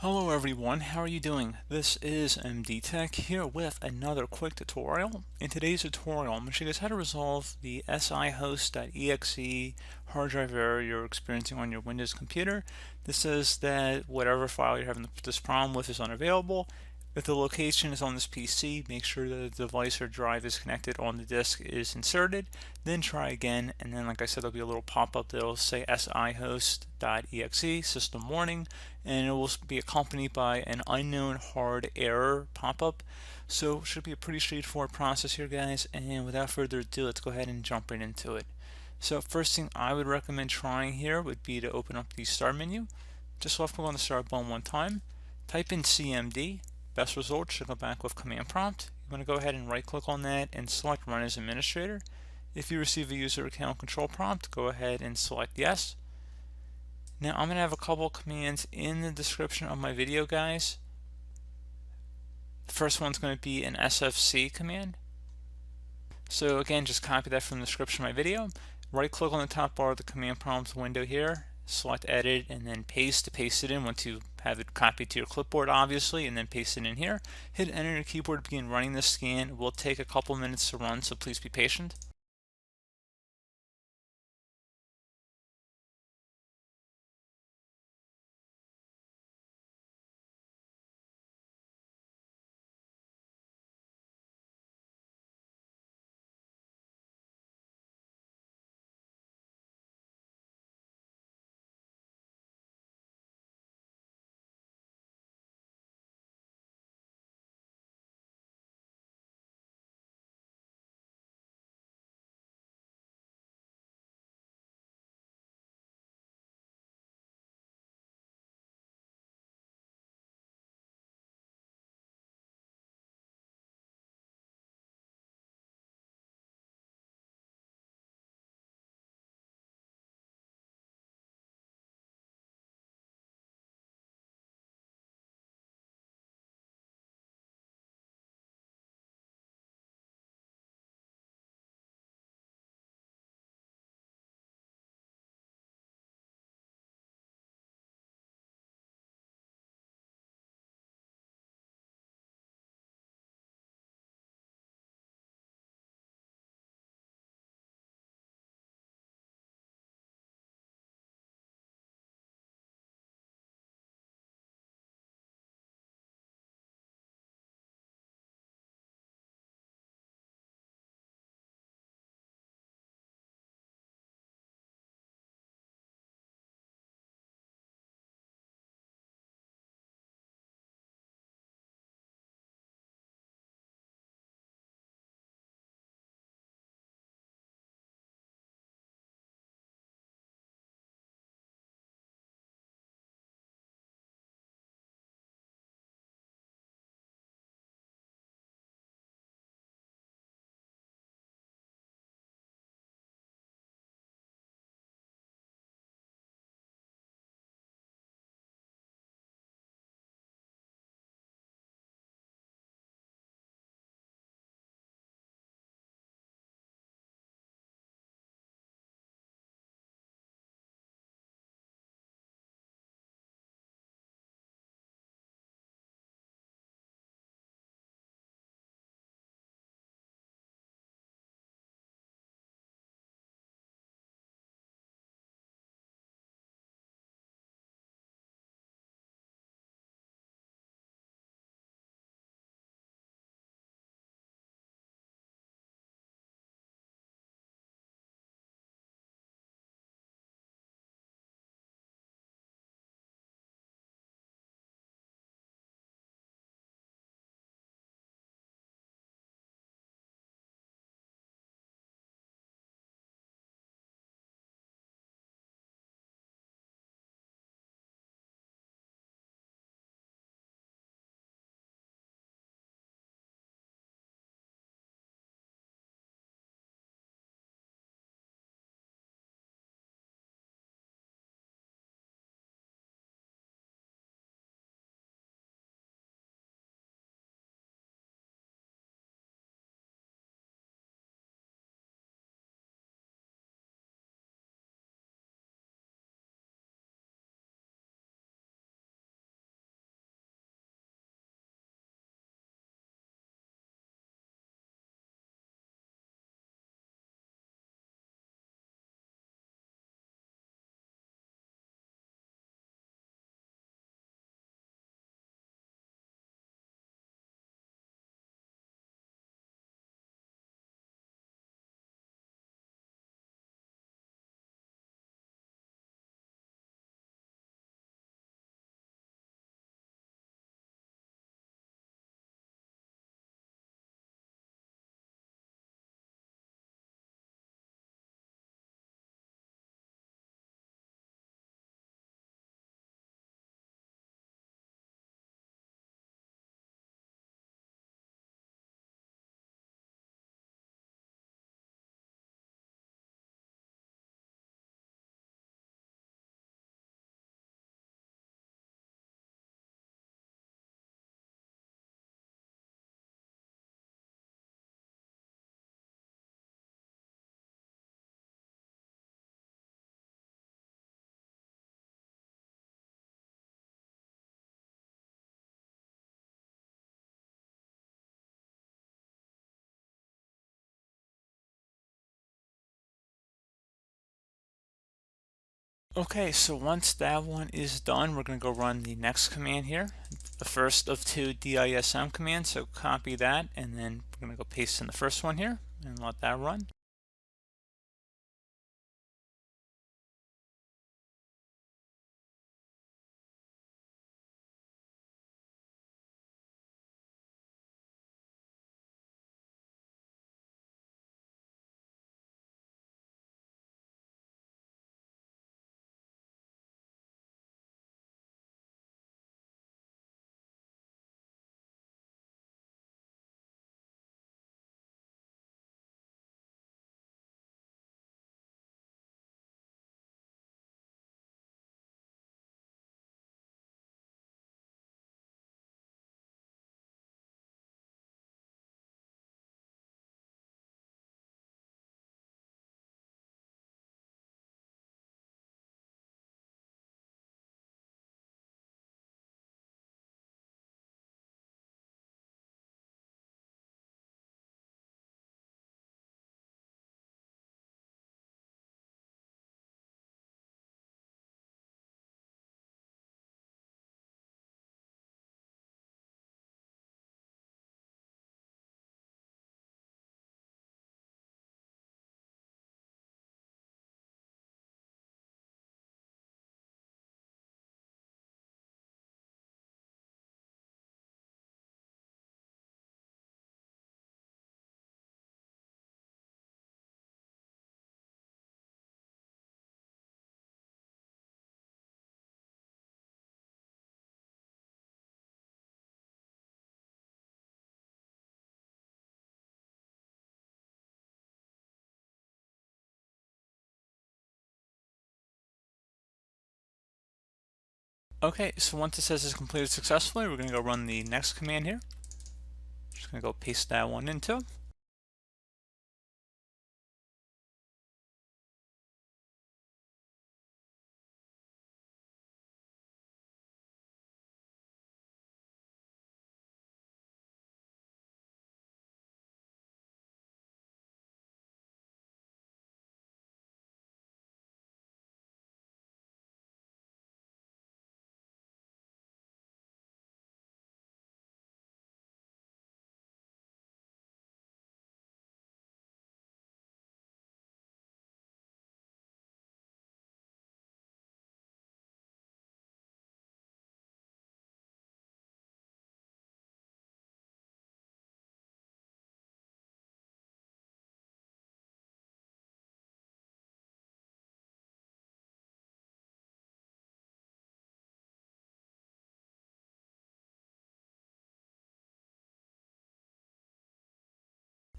Hello everyone, how are you doing? This is MD Tech here with another quick tutorial. In today's tutorial, I'm going to show you guys how to resolve the SiHost.exe hard drive error you're experiencing on your Windows computer. This says that whatever file you're having this problem with is unavailable. If the location is on this PC, make sure that the device or drive is connected on the disk is inserted, then try again, and then like I said, there'll be a little pop-up that'll say SiHost.exe system warning, and it will be accompanied by an unknown hard error pop-up. So it should be a pretty straightforward process here, guys, and without further ado, let's go ahead and jump right into it. So first thing I would recommend trying here would be to open up the start menu. Just left click on the start button one time, type in CMD. Best result should come back with command prompt. You want to go ahead and right click on that and select run as administrator. If you receive a user account control prompt, go ahead and select yes. Now I'm going to have a couple commands in the description of my video, guys. The first one's going to be an SFC command. So again, just copy that from the description of my video. Right click on the top bar of the command prompt window here, select edit, and then paste to paste it in once you have it copied to your clipboard, obviously, and then paste it in here. Hit enter on your keyboard to begin running this scan. It will take a couple minutes to run, so please be patient. Okay, so once that one is done, we're going to go run the next command here, the first of two dism commands. So copy that, and then we're going to go paste in the first one here and let that run. Okay, so once it says it's completed successfully, we're going to go run the next command here. Just going to go paste that one into.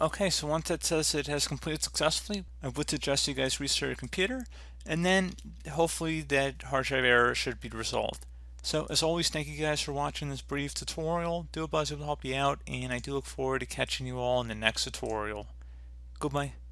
Okay, so once it says it has completed successfully, I would suggest you guys restart your computer, and then hopefully that hard drive error should be resolved. So as always, thank you guys for watching this brief tutorial. Do hope I was able to help you out, and I do look forward to catching you all in the next tutorial. Goodbye.